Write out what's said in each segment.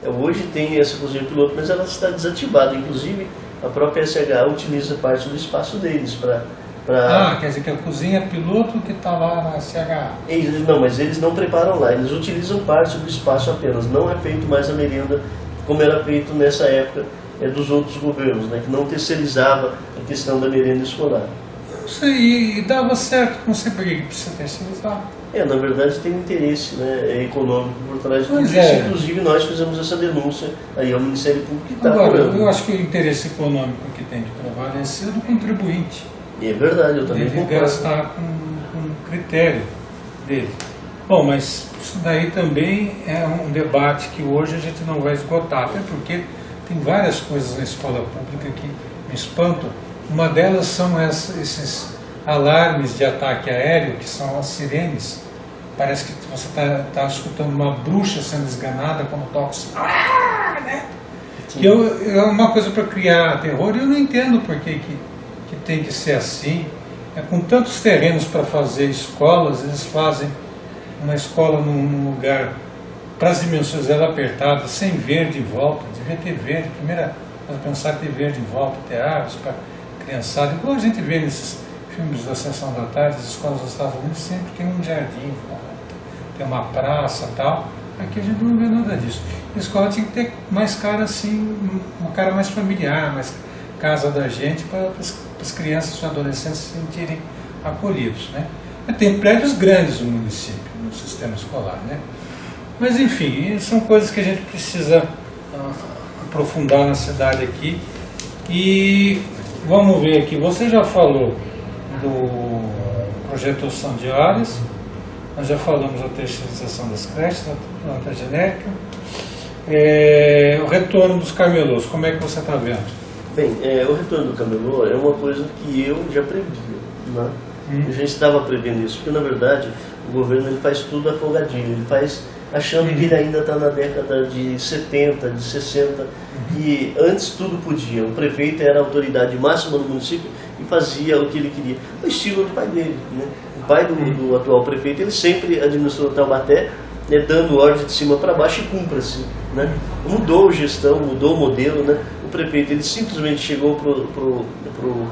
Hoje tem essa cozinha piloto, mas ela está desativada. Inclusive, a própria SH utiliza parte do espaço deles para... Quer dizer que a cozinha piloto que está lá na SH. Não, mas eles não preparam lá, eles utilizam parte do espaço apenas. Não é feito mais a merenda como era feito nessa época dos outros governos, né, que não terceirizava a questão da merenda escolar. Não sei, e dava certo, não sei por que precisa terceirizar. Na verdade tem um interesse, né, econômico por trás de tudo isso. Inclusive nós fizemos essa denúncia aí ao Ministério Público que está cobrando. Eu acho que o interesse econômico que tem que prevalecer é do contribuinte. É verdade, eu também concordo. Ele gastar com o critério dele. Bom, mas isso daí também é um debate que hoje a gente não vai esgotar, até porque tem várias coisas na escola pública que me espantam. Uma delas são esses alarmes de ataque aéreo, que são as sirenes. Parece que você está escutando uma bruxa sendo esganada quando toca assim, né? Que é uma coisa para criar terror, e eu não entendo por que tem que ser assim. Com tantos terrenos para fazer escolas, eles fazem uma escola num lugar, para as dimensões dela apertadas, sem verde em volta. Devia ter verde, primeiro nós pensar ter verde em volta, ter árvores para criançada. Igual a gente vê nesses filmes da Sessão da Tarde, as escolas dos Estados Unidos sempre tem um jardim, tem uma praça e tal. Aqui a gente não vê nada disso. A escola tinha que ter mais cara assim, uma cara mais familiar, mais casa da gente, para as crianças e adolescentes se sentirem acolhidos, né? Tem prédios grandes no município, no sistema escolar, né? Mas enfim, são coisas que a gente precisa aprofundar na cidade aqui. E vamos ver aqui, você já falou do projeto São de Áreas, nós já falamos da terceirização das creches, da planta genérica, o retorno dos camelôs, como é que você está vendo? Bem, o retorno do camelô é uma coisa que eu já previa, né? Eu já estava prevendo isso, porque na verdade o governo ele faz tudo afogadinho, ele faz achando que ele ainda está na década de 70, de 60, e antes tudo podia. O prefeito era a autoridade máxima do município e fazia o que ele queria. O estilo do pai dele, né? O pai do atual prefeito, ele sempre administrou Taubaté, né, dando ordem de cima para baixo e cumpra-se, né? Mudou a gestão, mudou o modelo, né? O prefeito ele simplesmente chegou pro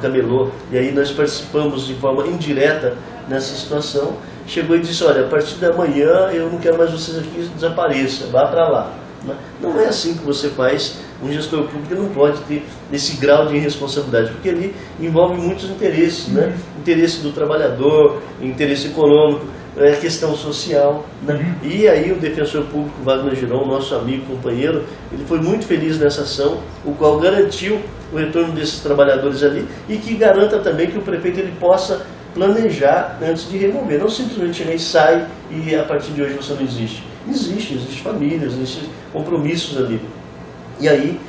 camelô, e aí nós participamos de forma indireta nessa situação. Chegou e disse: olha, a partir da manhã eu não quero mais vocês aqui, desapareça, vá para lá. Não é assim que você faz. Um gestor público não pode ter esse grau de irresponsabilidade, porque ali envolve muitos interesses, né? Interesse do trabalhador, interesse econômico, questão social, né? E aí o defensor público Wagner Giron, nosso amigo, companheiro, ele foi muito feliz nessa ação, o qual garantiu o retorno desses trabalhadores ali, e que garanta também que o prefeito ele possa planejar antes de remover, não simplesmente chegar e sai e a partir de hoje você não existe. Existe famílias, existem compromissos ali. E aí,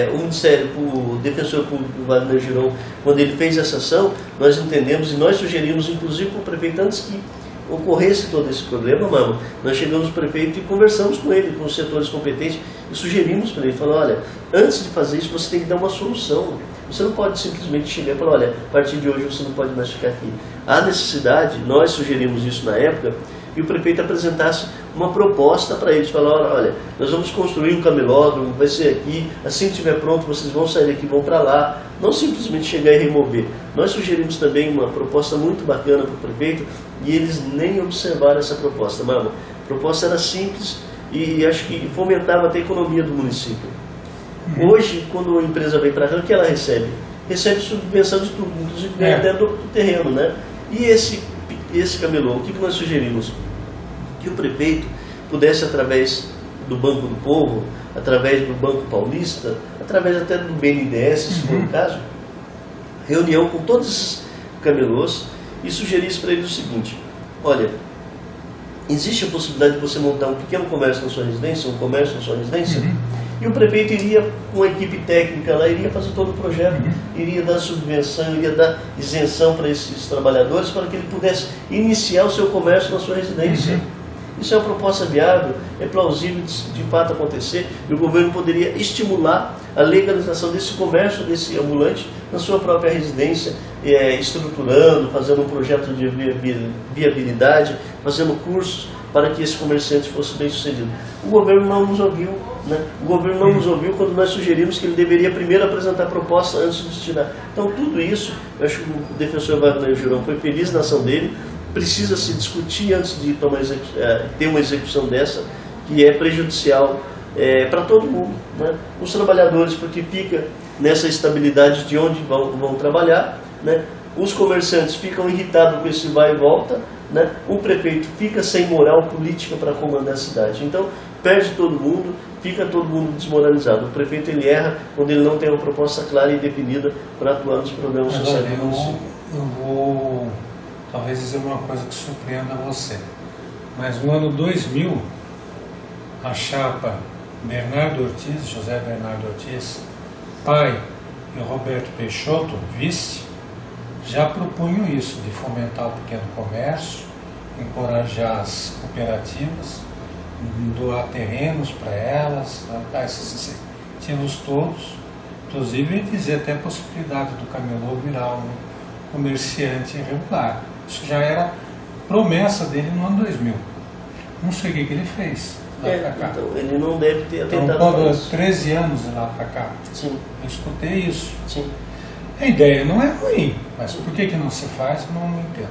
o defensor público Wagner Giron, quando ele fez essa ação, nós entendemos e nós sugerimos, inclusive para o prefeito, antes que ocorresse todo esse problema, nós chegamos no prefeito e conversamos com ele, com os setores competentes, e sugerimos para ele, falou: olha, antes de fazer isso você tem que dar uma solução. Você não pode simplesmente chegar e falar: olha, a partir de hoje você não pode mais ficar aqui. Há necessidade, nós sugerimos isso na época, e o prefeito apresentasse uma proposta para eles, falar: olha, nós vamos construir um camelódromo, vai ser aqui, assim que estiver pronto vocês vão sair daqui e vão para lá. Não simplesmente chegar e remover. Nós sugerimos também uma proposta muito bacana para o prefeito, e eles nem observaram essa proposta. A proposta era simples e acho que fomentava até a economia do município. Hoje, quando a empresa vem para cá, o que ela recebe? Recebe subvenção de tudo, inclusive até do terreno, né? E esse camelô, o que nós sugerimos? Que o prefeito pudesse, através do Banco do Povo, através do Banco Paulista, através até do BNDES, se for o caso, reunião com todos esses camelôs e sugerisse para eles o seguinte: olha, existe a possibilidade de você montar um pequeno comércio na sua residência, um comércio na sua residência? E o prefeito iria, com a equipe técnica lá, iria fazer todo o projeto, iria dar subvenção, iria dar isenção para esses trabalhadores, para que ele pudesse iniciar o seu comércio na sua residência. Isso é uma proposta viável, é plausível de fato acontecer, e o governo poderia estimular a legalização desse comércio, desse ambulante, na sua própria residência, estruturando, fazendo um projeto de viabilidade, fazendo cursos para que esse comerciante fosse bem sucedido. O governo não nos ouviu, Né? O governo não nos ouviu quando nós sugerimos que ele deveria primeiro apresentar proposta antes de destinar. Então tudo isso, eu acho que o defensor Wagner Jurão foi feliz na ação dele, precisa se discutir antes de ter uma execução dessa, que é prejudicial para todo mundo, né? Os trabalhadores, porque fica nessa estabilidade de onde vão trabalhar, né? Os comerciantes ficam irritados com esse vai e volta, né? O prefeito fica sem moral política para comandar a cidade. Então perde todo mundo, fica todo mundo desmoralizado. O prefeito ele erra quando ele não tem uma proposta clara e definida para atuar nos problemas sociais do município. Eu vou talvez dizer uma coisa que surpreenda você, mas no ano 2000 a chapa Bernardo Ortiz, José Bernardo Ortiz, pai, e Roberto Peixoto, vice, já propunham isso, de fomentar o pequeno comércio, encorajar as cooperativas, doar terrenos para elas, dar esses incentivos todos, inclusive dizer até a possibilidade do camelô virar um comerciante regular. Isso já era promessa dele no ano 2000. Não sei o que ele fez. Então, ele não deve ter atentado quando 13 anos de lá para cá. Sim. Eu escutei isso. Sim. A ideia não é ruim, mas por que não se faz, eu não entendo.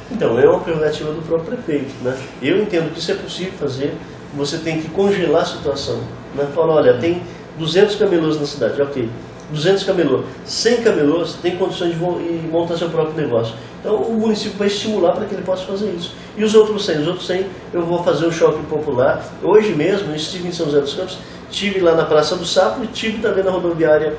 Então, é uma prerrogativa do próprio prefeito, né? Eu entendo que isso é possível fazer, você tem que congelar a situação, né? Fala, olha, tem 200 camelôs na cidade, ok, 200 camelôs, 100 camelôs tem condições de montar seu próprio negócio. Então o município vai estimular para que ele possa fazer isso. E os outros 100? Os outros 100 eu vou fazer um shopping popular. Hoje mesmo, eu estive em São José dos Campos, estive lá na Praça do Sapo e estive também na rodoviária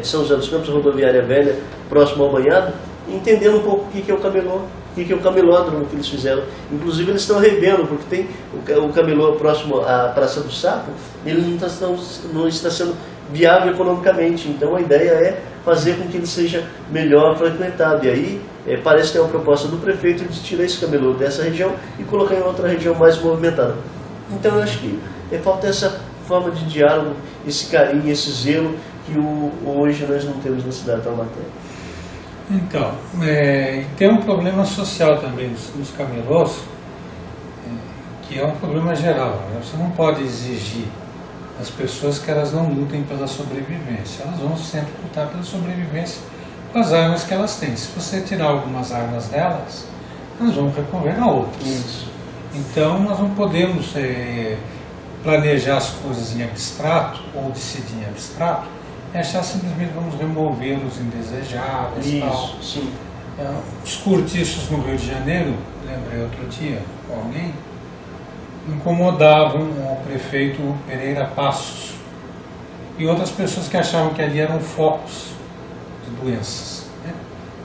de São José dos Campos, rodoviária velha, próximo ao banhado, entendendo um pouco o que é o camelô, o que é o camelódromo que eles fizeram. Inclusive eles estão revendo, porque tem o camelô próximo à Praça do Sapo, ele não está sendo viável economicamente. Então a ideia é fazer com que ele seja melhor frequentado. E aí parece ter uma proposta do prefeito de tirar esse camelô dessa região e colocar em outra região mais movimentada. Então eu acho que falta essa forma de diálogo, esse carinho, esse zelo que hoje nós não temos na cidade de Taubaté. Então, tem um problema social também nos camelôs, que é um problema geral, né? Você não pode exigir das pessoas que elas não lutem pela sobrevivência. Elas vão sempre lutar pela sobrevivência com as armas que elas têm. Se você tirar algumas armas delas, elas vão recorrer a outras. Isso. Então, nós não podemos planejar as coisas em abstrato ou decidir em abstrato e achar simplesmente vamos remover os indesejáveis e tal. Sim. Os cortiços no Rio de Janeiro, lembrei outro dia com alguém, incomodavam o prefeito Pereira Passos e outras pessoas que achavam que ali eram focos de doenças, né?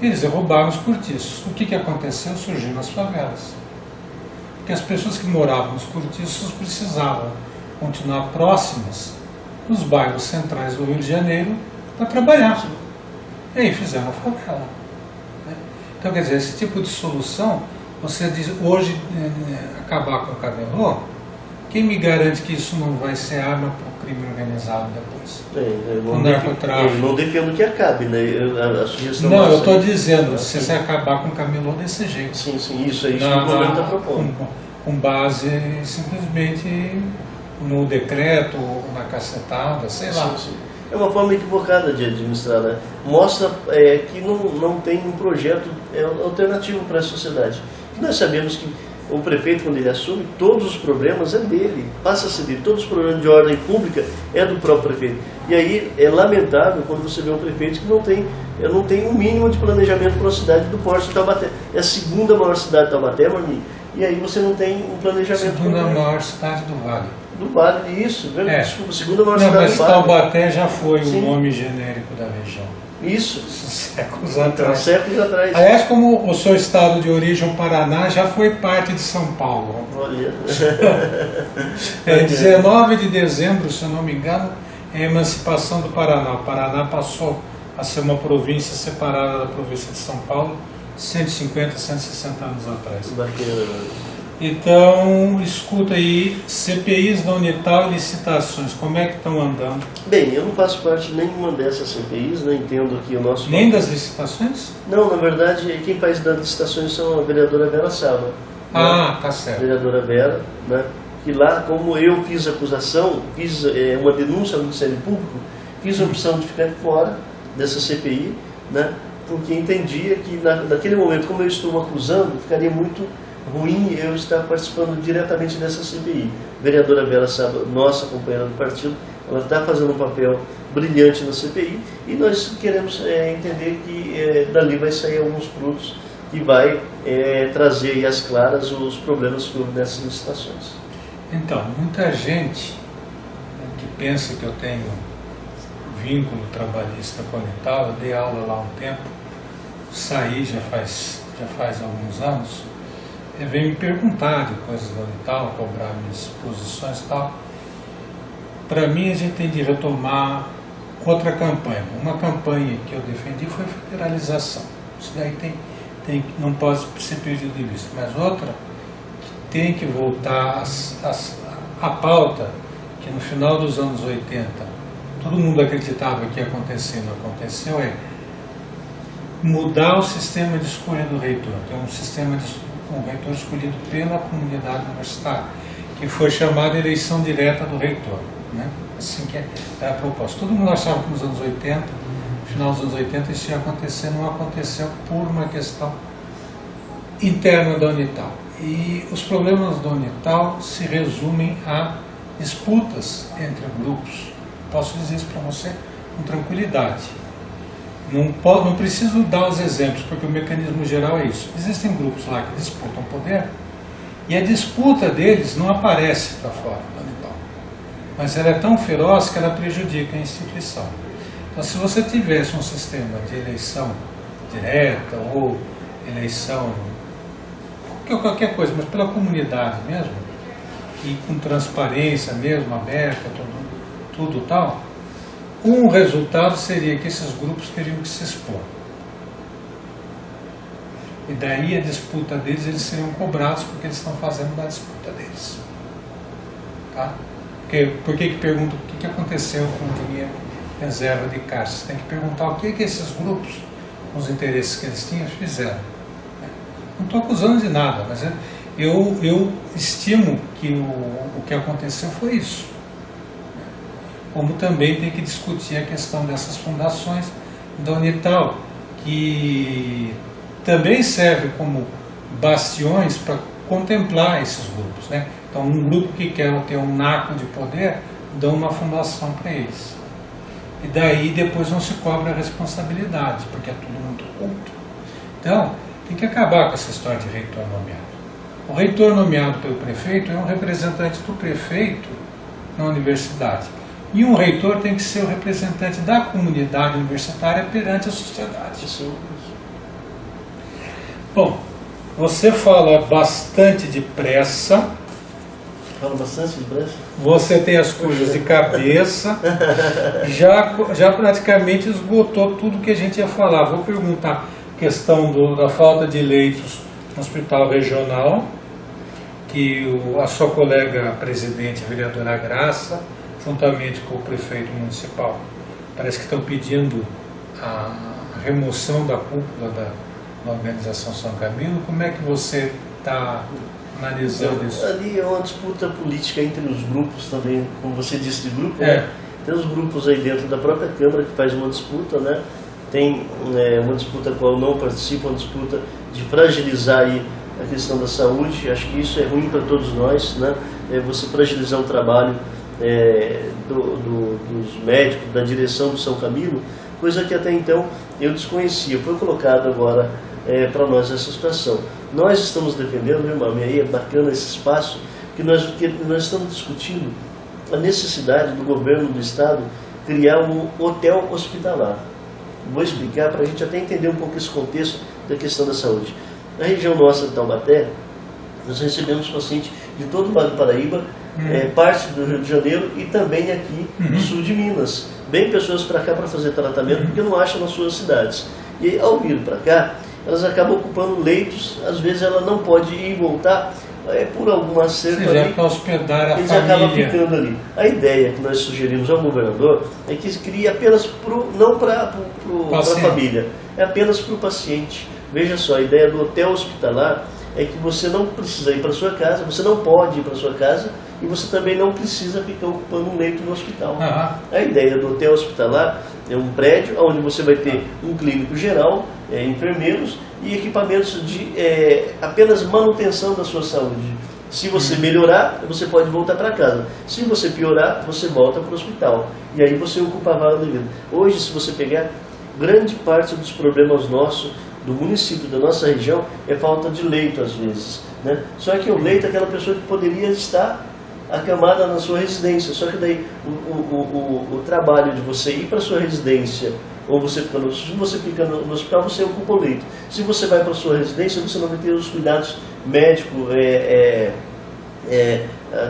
Eles derrubaram os cortiços. O que aconteceu? Surgiram as favelas. Porque as pessoas que moravam nos cortiços precisavam continuar próximas dos bairros centrais do Rio de Janeiro para trabalhar. E aí fizeram a favela, né? Então, quer dizer, esse tipo de solução, você diz, hoje, acabar com o camelô, quem me garante que isso não vai ser arma para o crime organizado depois? Eu não defendo que acabe, né? A sugestão não, eu estou dizendo, se você acabar com o camelô desse jeito. Sim, isso é isso que o governo está propondo. Com base simplesmente no decreto, ou na cacetada, sei lá. Sim. É uma forma equivocada de administrar, né? Mostra que não tem um projeto alternativo para a sociedade. E nós sabemos que o prefeito, quando ele assume, todos os problemas é dele, passa a ser dele. Todos os problemas de ordem pública é do próprio prefeito. E aí é lamentável quando você vê um prefeito que não tem um mínimo de planejamento para a cidade do porte de Taubaté. É a segunda maior cidade de Taubaté, Marmin. E aí você não tem um planejamento. Segunda maior cidade do Vale. Do Vale, isso, desculpa, segunda maior cidade do Vale. Mas Taubaté já foi Sim. o nome genérico da região. Isso. Séculos atrás. Séculos atrás. Aliás, como o seu estado de origem, o Paraná, já foi parte de São Paulo. Olha. 19 de dezembro, se eu não me engano, é a emancipação do Paraná. O Paraná passou a ser uma província separada da província de São Paulo 150, 160 anos atrás. Bacana. Então, escuta aí, CPIs da Unital e licitações, como é que estão andando? Bem, eu não faço parte de nenhuma dessas CPIs, não entendo aqui o nosso... Nem das licitações? Não, na verdade, quem faz das licitações são a vereadora Vera Saba. Ah, tá certo. A vereadora Vera, né? que lá, como eu fiz acusação, fiz uma denúncia no Ministério Público, fiz a opção de ficar fora dessa CPI, né, porque entendia que naquele momento, como eu estou acusando, ficaria muito ruim eu estar participando diretamente dessa CPI. A vereadora Vera Saba, nossa companheira do partido, ela está fazendo um papel brilhante na CPI e nós queremos entender que dali vai sair alguns frutos que vai trazer aí às claras os problemas que houve nessas licitações. Então, muita gente que pensa que eu tenho vínculo trabalhista com a Unital, eu dei aula lá há um tempo, saí já faz alguns anos, vem me perguntar de coisas da Unital, cobrar minhas posições e tal. Para mim, a gente tem de retomar outra campanha. Uma campanha que eu defendi foi a federalização. Isso daí não pode ser perdido de vista. Mas outra que tem que voltar à pauta, que no final dos anos 80, todo mundo acreditava que ia acontecer, não aconteceu, mudar o sistema de escolha do reitor, que é um sistema de um reitor escolhido pela comunidade universitária, que foi chamada eleição direta do reitor, né? Assim que era a proposta. Todo mundo achava que nos anos 80, no final dos anos 80, isso ia acontecer, não aconteceu por uma questão interna da Unital. E os problemas da Unital se resumem a disputas entre grupos. Posso dizer isso para você com tranquilidade. Não preciso dar os exemplos, porque o mecanismo geral é isso. Existem grupos lá que disputam poder e a disputa deles não aparece para fora da Unital. Mas ela é tão feroz que ela prejudica a instituição. Então, se você tivesse um sistema de eleição direta ou eleição, qualquer coisa, mas pela comunidade mesmo, e com transparência mesmo, aberta, tudo tal, um resultado seria que esses grupos teriam que se expor. E daí a disputa deles, eles seriam cobrados porque eles estão fazendo da disputa deles. Tá? Por que perguntam o que aconteceu com o dinheiro reserva de caixa? Você tem que perguntar o que esses grupos, com os interesses que eles tinham, fizeram. Não estou acusando de nada, mas eu estimo que o que aconteceu foi isso. Como também tem que discutir a questão dessas fundações da Unital, que também serve como bastiões para contemplar esses grupos, né? Então, um grupo que quer ter um naco de poder, dá uma fundação para eles. E daí depois não se cobra a responsabilidade, porque é tudo muito oculto. Então, tem que acabar com essa história de reitor nomeado. O reitor nomeado pelo prefeito é um representante do prefeito na universidade. E um reitor tem que ser o representante da comunidade universitária perante a sociedade. Bom, você fala bastante depressa. Fala bastante depressa? Você tem as coisas de cabeça. Já praticamente esgotou tudo que a gente ia falar. Vou perguntar a questão da falta de leitos no hospital regional, que a sua colega presidente, a vereadora Graça, juntamente com o prefeito municipal, parece que estão pedindo a remoção da cúpula da organização São Camilo. Como é que você está analisando isso? Ali é uma disputa política entre os grupos também, como você disse, de grupo. Né? Tem os grupos aí dentro da própria Câmara que faz uma disputa, né? Tem uma disputa a qual eu não participo, uma disputa de fragilizar aí a questão da saúde. Acho que isso é ruim para todos nós, né? Você fragilizar o trabalho dos médicos, da direção do São Camilo, coisa que até então eu desconhecia. Foi colocado agora para nós essa situação. Nós estamos defendendo, meu irmão, e aí é bacana esse espaço, que nós estamos discutindo a necessidade do governo do estado criar um hotel hospitalar. Vou explicar para a gente até entender um pouco esse contexto da questão da saúde. Na região nossa de Taubaté, nós recebemos pacientes de todo o Vale do Paraíba, parte do Rio de Janeiro e também aqui do sul de Minas. Vem pessoas para cá para fazer tratamento porque não acham nas suas cidades. E ao vir para cá, elas acabam ocupando leitos, às vezes ela não pode ir e voltar por algum acerto ali, para hospedar a eles família. acabam ficando ali. A ideia que nós sugerimos ao governador é que crie apenas não para a família, é apenas para o paciente. Veja só, a ideia do hotel hospitalar é que você não precisa ir para sua casa, você não pode ir para sua casa e você também não precisa ficar ocupando um leito no hospital. A ideia do hotel hospitalar é um prédio onde você vai ter um clínico geral, enfermeiros e equipamentos de apenas manutenção da sua saúde. Se você melhorar, você pode voltar para casa. Se você piorar, você volta para o hospital. E aí você ocupa a vaga devida. Hoje, se você pegar grande parte dos problemas nossos, do município, da nossa região, é falta de leito às vezes, né? Só que o leito é aquela pessoa que poderia estar acamada na sua residência. Só que daí o trabalho de você ir para a sua residência, ou se você fica no hospital, você ocupa o leito. Se você vai para a sua residência, você não vai ter os cuidados médicos,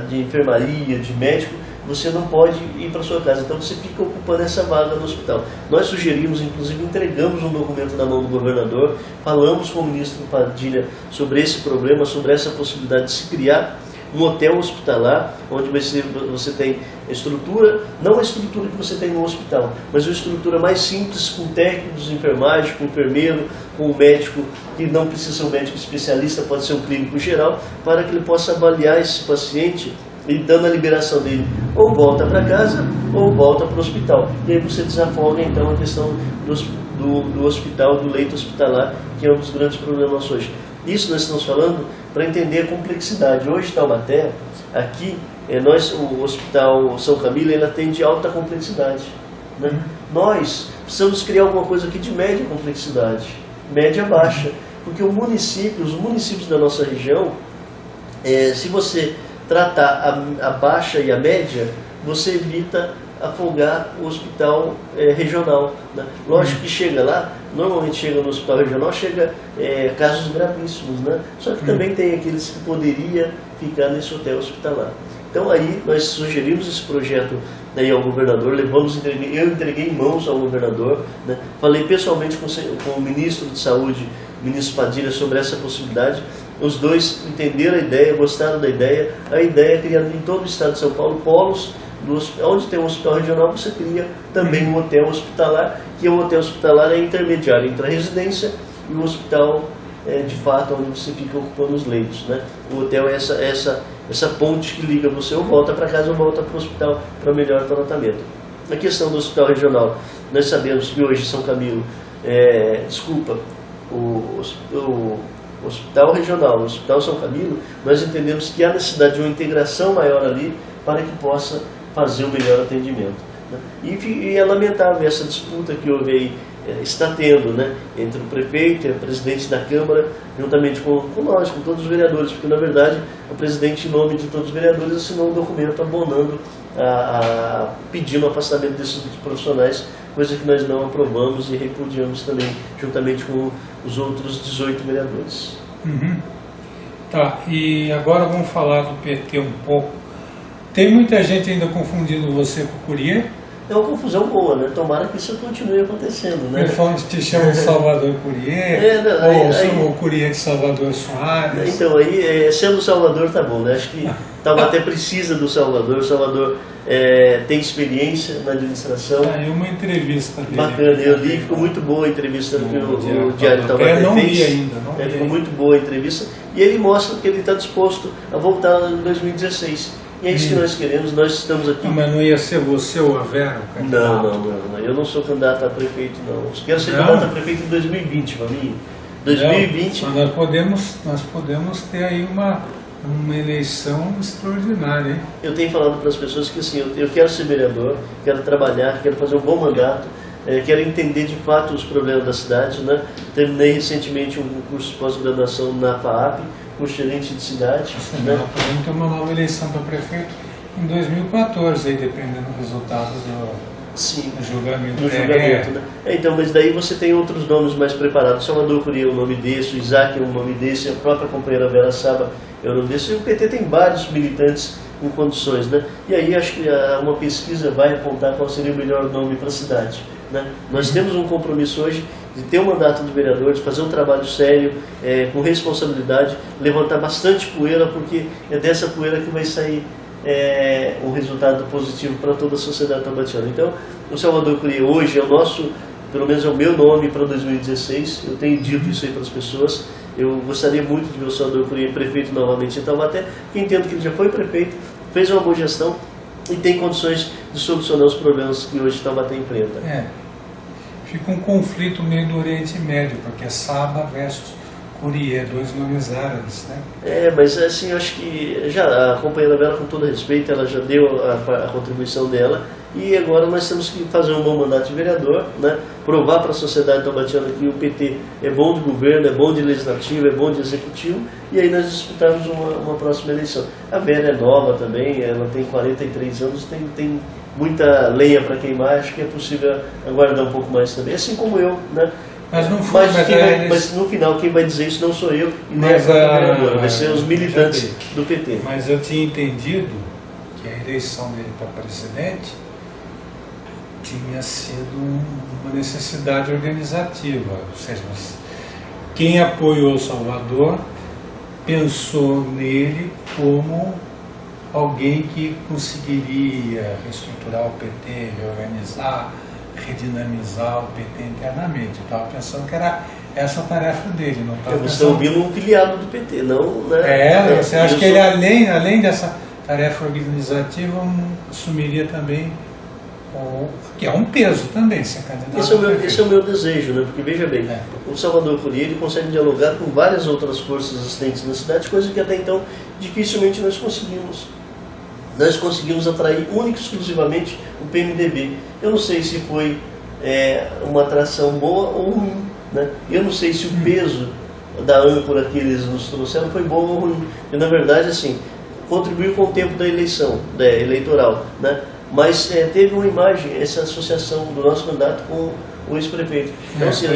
de enfermaria, de médico, você não pode ir para sua casa, então você fica ocupando essa vaga no hospital. Nós sugerimos, inclusive entregamos um documento na mão do governador, falamos com o ministro Padilha sobre esse problema, sobre essa possibilidade de se criar um hotel hospitalar, onde você tem estrutura, não a estrutura que você tem no hospital, mas uma estrutura mais simples, com técnicos de enfermagem, com enfermeiro, com um médico, que não precisa ser um médico especialista, pode ser um clínico geral, para que ele possa avaliar esse paciente e dando a liberação dele, ou volta para casa, ou volta para o hospital. E aí você desafoga então a questão do hospital, do leito hospitalar, que é um dos grandes problemas hoje. Isso nós estamos falando para entender a complexidade. Hoje, Taubaté, aqui, o Hospital São Camilo, ele atende alta complexidade, né? Nós precisamos criar alguma coisa aqui de média complexidade, média baixa, porque os municípios da nossa região, se você tratar a baixa e a média, você evita afogar o hospital regional, né? Lógico que chega lá, normalmente chega no hospital regional, chega casos gravíssimos, né? Só que também tem aqueles que poderiam ficar nesse hotel hospitalar. Então aí nós sugerimos esse projeto daí ao governador, eu entreguei em mãos ao governador, né? Falei pessoalmente com o ministro de Saúde, o ministro Padilha, sobre essa possibilidade. Os dois entenderam a ideia, gostaram da ideia. A ideia é criar em todo o estado de São Paulo polos, onde tem um hospital regional, você cria também um hotel hospitalar, que o hotel hospitalar é intermediário entre a residência e o hospital, de fato, onde você fica ocupando os leitos, né? O hotel é essa ponte que liga você, ou volta para casa ou volta para o hospital para melhor tratamento. Na questão do hospital regional, nós sabemos que hoje São Camilo, o hospital regional, o hospital São Camilo, nós entendemos que há necessidade de uma integração maior ali para que possa fazer o melhor atendimento, né? E é lamentável essa disputa que houve aí, está tendo, né, entre o prefeito e a presidente da Câmara, juntamente com nós, com todos os vereadores, porque na verdade o presidente, em nome de todos os vereadores, assinou um documento abonando, pedindo o afastamento desses profissionais, coisa que nós não aprovamos e repudiamos também, juntamente com os outros 18 vereadores. Tá, e agora vamos falar do PT um pouco. Tem muita gente ainda confundindo você com o Curia? É uma confusão boa, né? Tomara que isso continue acontecendo, né? Eles te chamam de Salvador Curia, ou o Curia de Salvador Soares. Então, sendo Salvador tá bom, né? Acho que Taubaté precisa do Salvador. O Salvador tem experiência na administração. É uma entrevista dele. Bacana, eu li, ficou muito boa a entrevista que o Diário Taubaté fez. Não li ainda. Ficou muito boa a entrevista. E ele mostra que ele está disposto a voltar em 2016. E é isso que nós queremos, nós estamos aqui... Mas não ia ser você ou a Vera? Não, eu não sou candidato a prefeito, não. Eu quero ser candidato a prefeito em 2020, para mim. 2020... Mas nós podemos ter aí uma eleição extraordinária, hein? Eu tenho falado para as pessoas que assim, eu quero ser vereador, quero trabalhar, quero fazer um bom mandato, quero entender de fato os problemas da cidade, né? Terminei recentemente um curso de pós-graduação na FAAP, com gerente de cidade. Né? Podemos ter uma nova eleição para prefeito em 2014, aí, dependendo do resultado do julgamento. Né? Então, mas daí você tem outros nomes mais preparados. Salvador Curia é um nome desse, o Isaac é um nome desse, a própria companheira Vera Saba é um nome desse. E o PT tem vários militantes em condições, né? E aí acho que uma pesquisa vai apontar qual seria o melhor nome para a cidade, né? Nós temos um compromisso hoje de ter um mandato de vereador, de fazer um trabalho sério, com responsabilidade, levantar bastante poeira, porque é dessa poeira que vai sair um resultado positivo para toda a sociedade taubatiana. Então, o Salvador Curia hoje é o nosso, pelo menos é o meu nome para 2016, eu tenho dito isso aí para as pessoas, Eu gostaria muito de ver o Salvador Coria prefeito novamente em Taubaté, porque entendo que ele já foi prefeito, fez uma boa gestão e tem condições de solucionar os problemas que hoje Taubaté enfrenta. Fica um conflito meio do Oriente Médio, porque é Saba versus Coria, dois nomes árabes, né? Mas assim, eu acho que já a companheira Bela, com todo respeito, ela já deu a contribuição dela e agora nós temos que fazer um bom mandato de vereador, né? Provar para a sociedade taubatiana que o PT é bom de governo, é bom de legislativo, é bom de executivo e aí nós disputarmos uma próxima eleição. A Vera é nova também, ela tem 43 anos, tem muita lenha para queimar, acho que é possível aguardar um pouco mais também, assim como eu, né? Mas não foi, mas no final quem vai dizer isso não sou eu e nem a vereadora, vai ser os militantes do PT. Mas eu tinha entendido que a eleição dele para presidente tinha sido uma necessidade organizativa, ou seja, quem apoiou Salvador pensou nele como alguém que conseguiria reestruturar o PT, reorganizar, redinamizar o PT internamente. Eu estava pensando que era essa a tarefa dele. Não estava Você está ouvindo um filiado do PT, não... Né? Você acha que ele, além dessa tarefa organizativa, assumiria também, que é um peso também, ser candidato. Esse é o meu desejo, né? Porque veja bem, o Salvador Coria ele consegue dialogar com várias outras forças existentes na cidade, coisa que até então dificilmente nós conseguimos. Nós conseguimos atrair única e exclusivamente o PMDB. Eu não sei se foi uma atração boa ou ruim, né? Eu não sei se o peso da âncora que eles nos trouxeram foi bom ou ruim. E, na verdade, assim, contribuiu com o tempo da eleição, eleitoral, né? Mas teve uma imagem, essa associação do nosso candidato com o ex-prefeito. Então, assim,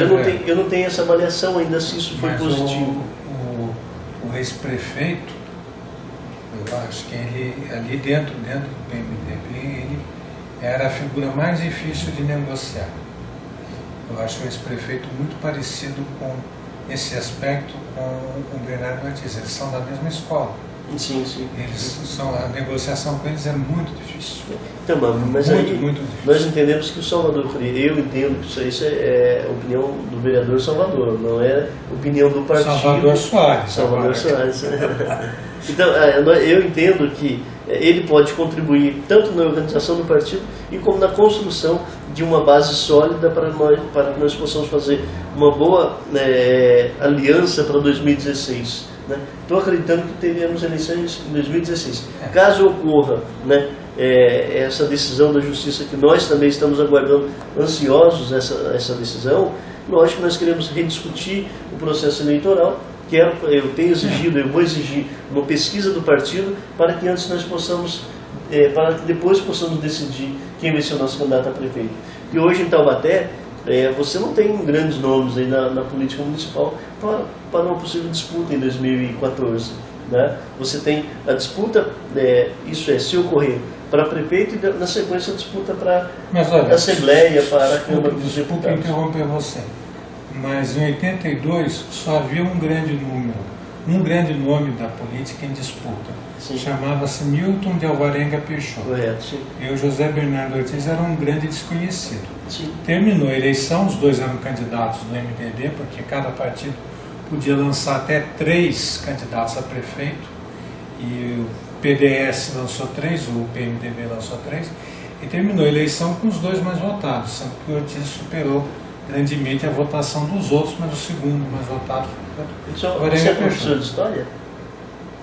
eu não tenho essa avaliação ainda se isso foi positivo. O ex-prefeito, eu acho que ele, ali dentro do PMDB, ele era a figura mais difícil de negociar. Eu acho o ex-prefeito muito parecido com esse aspecto com o Bernardo Ortiz. Eles são da mesma escola. Sim. A negociação com eles é muito difícil. Então, mas muito, aí muito difícil. Nós entendemos que o Salvador Coria, eu entendo que isso é a opinião do vereador Salvador, não é opinião do partido. Salvador Soares. Salvador Soares. Então, eu entendo que ele pode contribuir tanto na organização do partido e como na construção de uma base sólida para que nós possamos fazer uma boa aliança para 2016. Estou acreditando que teremos eleições em 2016. Caso ocorra essa decisão da Justiça, que nós também estamos aguardando ansiosos essa decisão, lógico que nós queremos rediscutir o processo eleitoral. Eu tenho exigido, eu vou exigir uma pesquisa do partido para que antes nós possamos, para que depois possamos decidir quem vai ser o nosso candidato a prefeito. E hoje em Taubaté, você não tem grandes nomes aí na política municipal para uma possível disputa em 2014. Né? Você tem a disputa, se ocorrer, para prefeito e na sequência a disputa para a Assembleia, para a Câmara dos Deputados. Desculpe interromper você, mas em 82 só havia um grande nome da política em disputa. Chamava-se Milton de Alvarenga Peixoto. Correto, sim. E o José Bernardo Ortiz era um grande desconhecido. Sim. Terminou a eleição, os dois eram candidatos do MDB, porque cada partido podia lançar até 3 candidatos a prefeito, e o PDS lançou 3, o PMDB lançou 3, e terminou a eleição com os 2 mais votados, sendo que o Ortiz superou grandemente a votação dos outros, mas o segundo mais votado foi o Você é professor de história?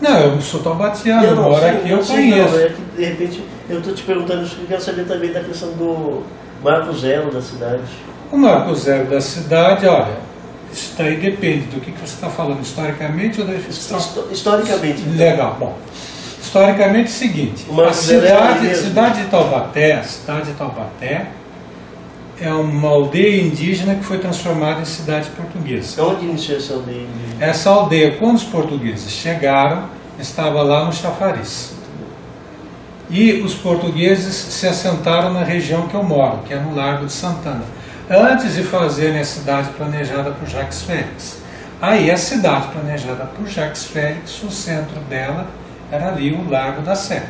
Não, eu sou taubatiano, moro aqui, eu conheço. É que, de repente, eu estou te perguntando isso porque eu quero saber também da questão do Marco Zero da cidade. O Marco Zero da cidade, olha, isso daí depende do que você está falando, historicamente ou da ficção? Historicamente. Legal, bom. Historicamente é o seguinte, a cidade de Taubaté é uma aldeia indígena que foi transformada em cidade portuguesa. Onde iniciou essa aldeia indígena? Essa aldeia, quando os portugueses chegaram, estava lá no Chafariz. E os portugueses se assentaram na região que eu moro, que é no Largo de Santana, antes de fazerem a cidade planejada por Jacques Félix. Aí a cidade planejada por Jacques Félix, o centro dela era ali o Largo da Sé,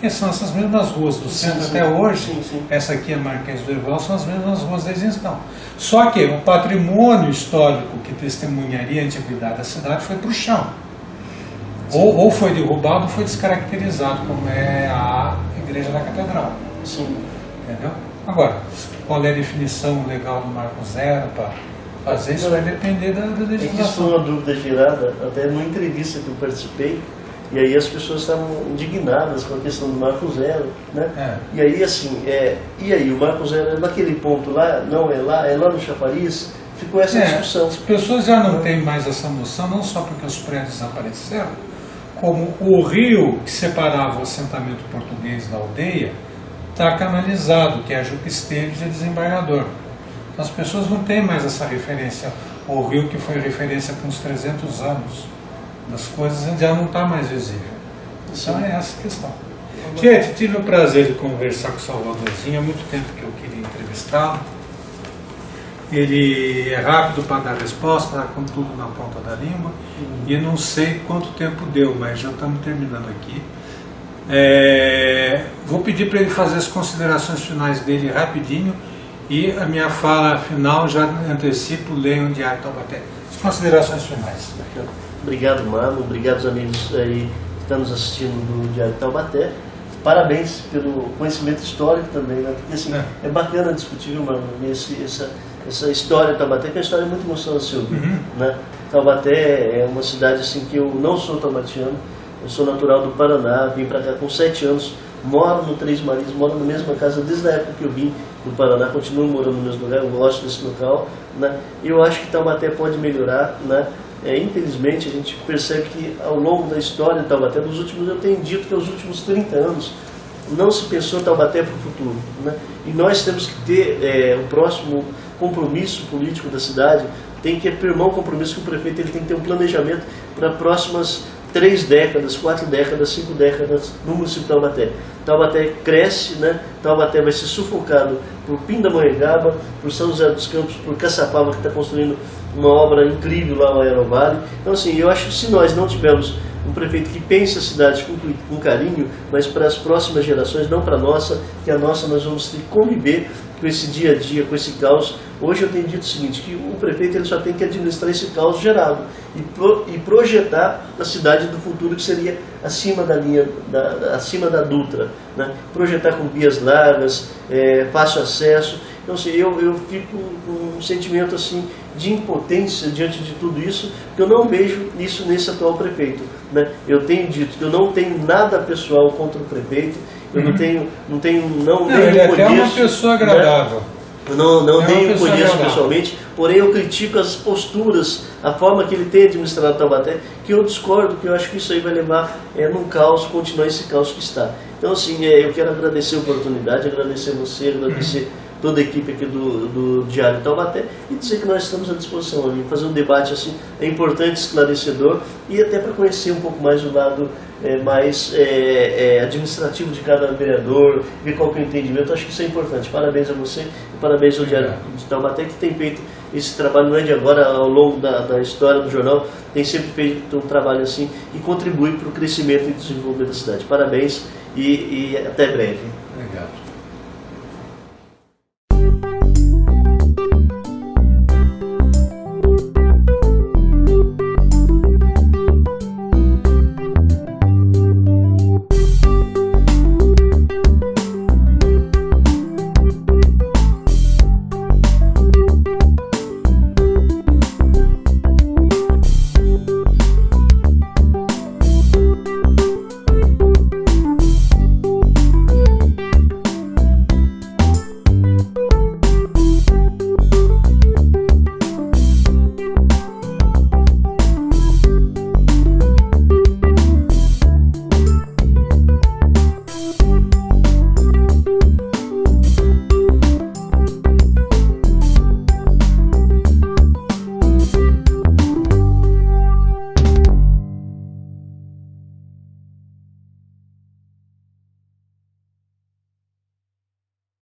porque são essas mesmas ruas do centro até hoje. Essa aqui é Marquês do Herval, são as mesmas ruas da isenção. Só que o patrimônio histórico que testemunharia a antiguidade da cidade foi para o chão. Ou foi derrubado ou foi descaracterizado, como é a igreja da catedral. Sim. Entendeu? Agora, qual é a definição legal do Marco Zero para fazer isso vai depender da legislação. Isso foi uma dúvida gerada até numa entrevista que eu participei, e aí as pessoas estavam indignadas com a questão do Marco Zero, né? E aí assim, e aí o Marco Zero é naquele ponto lá, não é lá no Chafariz, ficou essa discussão. As pessoas já não têm mais essa noção, não só porque os prédios desapareceram, como o rio que separava o assentamento português da aldeia está canalizado, que é a Juca Esteves e Desembargador. As pessoas não têm mais essa referência. O rio que foi referência por uns 300 anos das coisas já não está mais visível. Então é essa a questão. Gente, tive o prazer de conversar com o Salvadorzinho, há muito tempo que eu queria entrevistá-lo. Ele é rápido para dar resposta, está com tudo na ponta da língua. E não sei quanto tempo deu, mas já estamos terminando aqui. Vou pedir para ele fazer as considerações finais dele rapidinho. E a minha fala final, já antecipo, leio o Diário Taubaté. As considerações finais. Obrigado, Mano. Obrigado aos amigos aí que estão nos assistindo do Diário Taubaté. Parabéns pelo conhecimento histórico também, né? Porque assim, é bacana discutir, Mano, essa história de Taubaté, que é uma história muito emocionante de se ouvir, né? Taubaté é uma cidade assim que eu não sou taubatiano, eu sou natural do Paraná, vim para cá com 7 anos, moro no Três Marias, moro na mesma casa desde a época que eu vim do Paraná, continuo morando no mesmo lugar, eu gosto desse local, né? E eu acho que Taubaté pode melhorar, né? Infelizmente a gente percebe que ao longo da história de Taubaté, eu tenho dito que aos últimos 30 anos não se pensou Taubaté para o futuro, né? E nós temos que ter o próximo compromisso político da cidade, tem que firmar um compromisso com o prefeito, ele tem que ter um planejamento para próximas 3 décadas, 4 décadas, 5 décadas no município de Taubaté. Taubaté cresce, né? Taubaté vai ser sufocado por Pindamonhangaba, por São José dos Campos, por Caçapava, que está construindo uma obra incrível lá no Aerovale. Então assim, eu acho que se nós não tivermos um prefeito que pense a cidade com carinho, mas para as próximas gerações, não para a nossa, que a nossa nós vamos ter que conviver com esse dia a dia, com esse caos. Hoje eu tenho dito o seguinte, que o prefeito ele só tem que administrar esse caos gerado e projetar a cidade do futuro, que seria acima da linha, acima da Dutra, né? Projetar com vias largas, fácil acesso. Então assim, eu fico com um sentimento assim, de impotência diante de tudo isso, que eu não vejo isso nesse atual prefeito, né? Eu tenho dito que eu não tenho nada pessoal contra o prefeito, eu não ele é até uma pessoa agradável. Né? Eu não nem o conheço pessoalmente, porém eu critico as posturas, a forma que ele tem administrado Taubaté, que eu discordo, que eu acho que isso aí vai levar num caos, continuar esse caos que está. Então assim, eu quero agradecer a oportunidade, agradecer você, agradecer toda a equipe aqui do Diário Taubaté e dizer que nós estamos à disposição ali, fazer um debate assim, importante, esclarecedor e até para conhecer um pouco mais o lado mais administrativo de cada vereador, ver qual que é o entendimento. Acho que isso é importante. Parabéns a você e parabéns ao Diário de Taubaté, que tem feito esse trabalho, não é de agora, ao longo da história do jornal, tem sempre feito um trabalho assim e contribui para o crescimento e desenvolvimento da cidade. Parabéns e até breve. Obrigado.